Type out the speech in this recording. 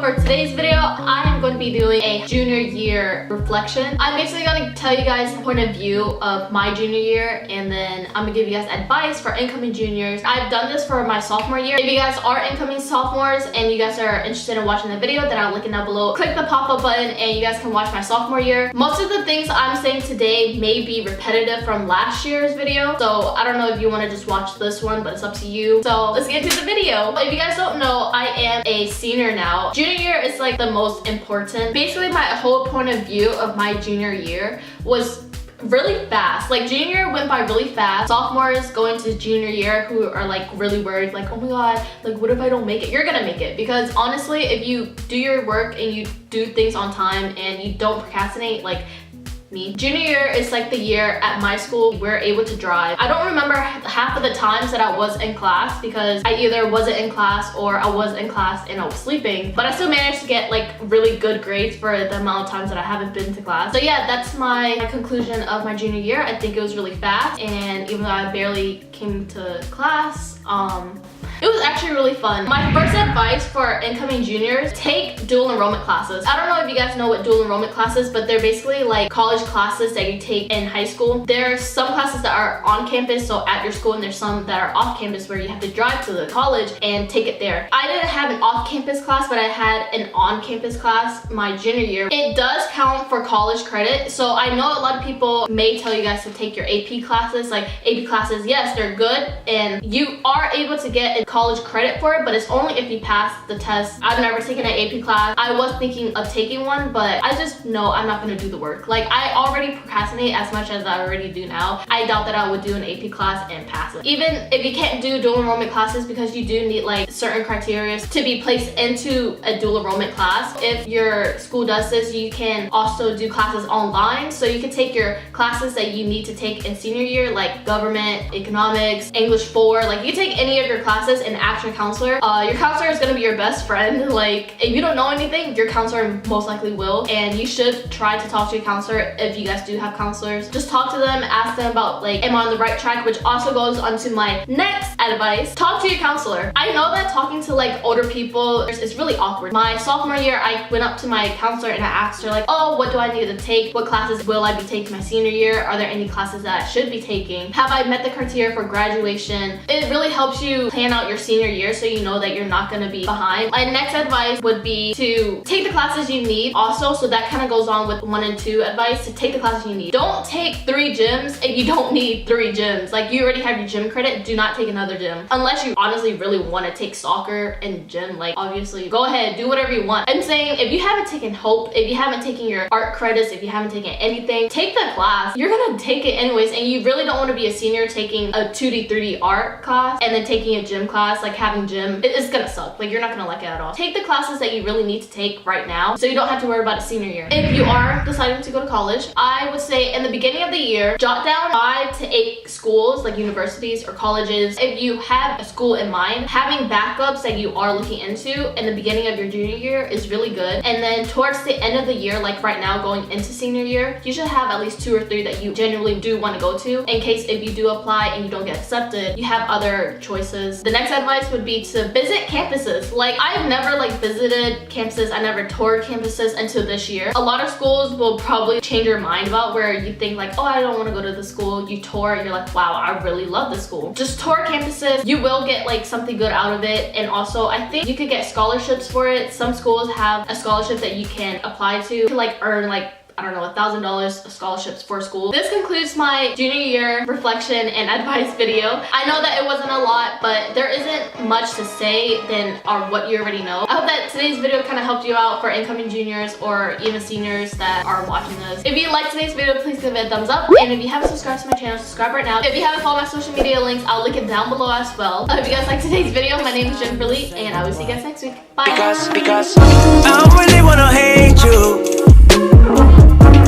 for today's video, I am going to be doing a junior year reflection. I'm basically going to tell you guys the point of view of my junior year, and then I'm going to give you guys advice for incoming juniors. I've done this for my sophomore year. If you guys are incoming sophomores and you guys are interested in watching the video, then I'll link it down below. Click the pop-up button and you guys can watch my sophomore year. Most of the things I'm saying today may be repetitive from last year's video, so I don't know if you want to just watch this one, but it's up to you. So let's get into the video. If you guys don't know, I am a senior now. Junior year is like the most important. Basically, my whole point of view of my junior year was really fast. Like, junior year went by really fast. Sophomores going to junior year who are like really worried, like, oh my god, like what if I don't make it? You're gonna make it, because honestly, if you do your work and you do things on time and you don't procrastinate like me. Junior year is like the year at my school we're able to drive. I don't remember half of the times that I was in class because I either wasn't in class or I was in class and I was sleeping, but I still managed to get like really good grades for the amount of times that I haven't been to class. So yeah, that's my conclusion of my junior year. I think it was really fast, and even though I barely came to class, it was actually really fun. My first advice for incoming juniors, take dual enrollment classes. I don't know if you guys know what dual enrollment classes, but they're basically like college classes that you take in high school. There are some classes that are on campus, so at your school, and there's some that are off campus where you have to drive to the college and take it there. I didn't have an off-campus class, but I had an on-campus class my junior year. It does count for college credit, so I know a lot of people may tell you guys to take your AP classes. Like, AP classes, yes, they're good, and you are able to get a college credit for it, but it's only if you pass the test. I've never taken an AP class. I was thinking of taking one, but I just know I'm not going to do the work. Like, I already procrastinate as much as I already do now. I doubt that I would do an AP class and pass it. Even if you can't do dual enrollment classes, because you do need like certain criteria to be placed into a dual enrollment class. If your school does this, you can also do classes online, so you can take your classes that you need to take in senior year, like government, economics, English 4. Like, you can take any of your classes and ask your counselor. Your counselor is going to be your best friend. Like, if you don't know anything, your counselor most likely will, and you should try to talk to your counselor if you guys do have counselors. Just talk to them, ask them about like, am I on the right track, which also goes on to my next advice. Talk to your counselor. I know that talking to like older people is really awkward. My sophomore year, I went up to my counselor and I asked her like, oh, what do I need to take? What classes will I be taking my senior year? Are there any classes that I should be taking? Have I met the criteria for graduation? It really helps you plan out your senior year so you know that you're not going to be behind. My next advice would be to take the classes you need also, so that kind of goes on with 1 and 2 advice, to take the classes you need. Don't take 3 gyms if you don't need 3 gyms. Like, you already have your gym credit, do not take another gym. Unless you honestly really want to take soccer and gym, like obviously go ahead, do whatever you want. I'm saying if you haven't taken Hope, if you haven't taken your art credits, if you haven't taken anything, take the class. You're gonna take it anyways, and you really don't want to be a senior taking a 2D 3D art class and then taking a gym class, like having gym. It's gonna suck. Like, you're not gonna like it at all. Take the classes that you really need to take right now so you don't have to worry about it senior year. If you are deciding to go to college, I would say in the beginning of the year, jot down 5 to 8 schools, like universities or colleges. If you have a school in mind, having backups that you are looking into in the beginning of your junior year is really good. And then towards the end of the year, like right now going into senior year, you should have at least 2 or 3 that you genuinely do want to go to, in case if you do apply and you don't get accepted, you have other choices. The next advice would be to visit campuses. Like, I've never like visited campuses, I never toured campuses until this year. A lot of schools will probably change your mind about, where you think like, oh, I don't want to go to the school. You tour, you're like, wow, I really love this school. Just tour campuses. You will get like something good out of it, and also I think you could get scholarships for it. Some schools have a scholarship that you can apply to like earn like, I don't know, $1,000 of scholarships for school. This concludes my junior year reflection and advice video. I know that it wasn't a lot, but there isn't much to say than what you already know. I hope that today's video kind of helped you out for incoming juniors or even seniors that are watching this. If you liked today's video, please give it a thumbs up. And if you haven't subscribed to my channel, subscribe right now. If you haven't followed my social media links, I'll link it down below as well. I hope you guys liked today's video. My name is Jennifer Lee, and I will see you guys next week. Bye. Because I don't really wanna hate you.